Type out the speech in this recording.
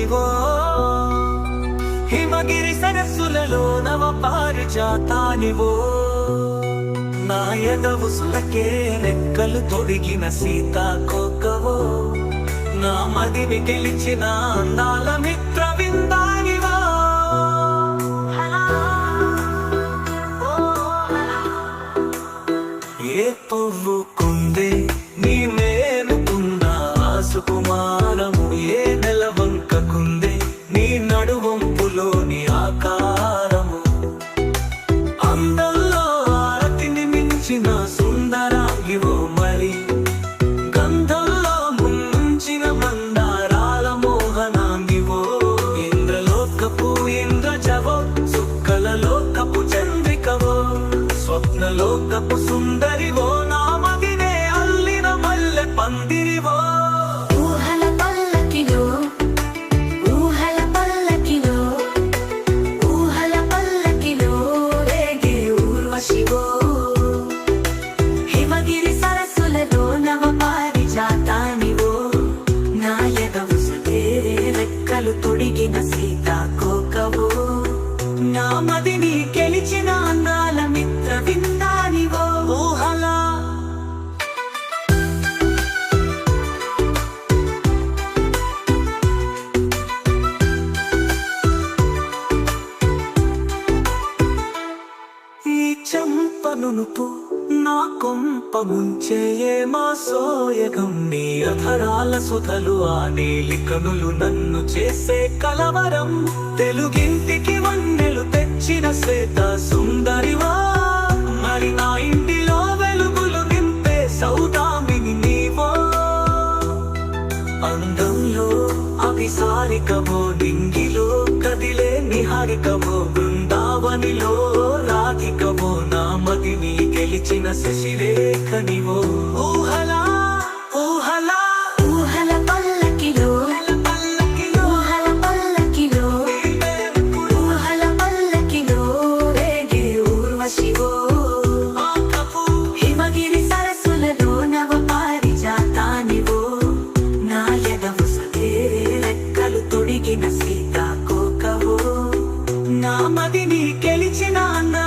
ఊర్వశివో హిమగిరి సరస్సులలో నవ పారిజాతానివో నా ఎదవుసులకే రెక్కలు తొడిగిన సీతాకోకవో నా మదిని గెలిచిన అందాల మిత్ర విందానివో ఏ పువ్వుకుందే నీ మేలుకున్న సుకుమారము ఏ నెలవంకకుందే నీ నడువంపులోని ఆకారము అందంలో ఆరతిని మించిన సుందరాంగివో మరి గంధంలో ముంచిన మందారాల మోహనాంగివో ఇంద్రలోకపు ఇంద్రజవో సుక్కల లోకపు చంద్రికవో స్వప్నలోకపు సుందరివో నా మదినే అల్లిన మల్లె పందిరివో హిమగిరి సరస్సులలో నవ పారిజాతానివో నా ఎదవుసుకే రెక్కలు తొడిగిన సీతాకోకవో నా మదిని గెలిచిన అందాల మిత్ర విందానివో ఊహలా ఈ చెంపనునుపు నా కొంప ముంచేయే మా సోయగం నీ అధరాల సుధలు ఆ నీలి కనులు నన్ను చేసే కలవరం తెలుగింటికి వన్నెలు తెచ్చిన శ్వేత సుందరివా మరి నా ఇంటిలో వెలుగులు నింపే సౌదామిని నీవో అందంలో అభిసారికవో నింగిలో కదిలే నిహారికవో బృందావనిలో రాధికవో నా మదిని గెలిచిన శశిరేఖనివో ఊహలా ఊహలా ఊహల పల్లకిలో ఊహల పల్లకిలో ఊహల పల్లకిలో రేగే ఊర్వశివో హిమగిరి సరస్సులలో నవ పారిజాతానివో నా ఎదవుసుకే రెక్కలు తొడిగిన సీతాకోకవో నా మదిని గెలిచిన అన్నా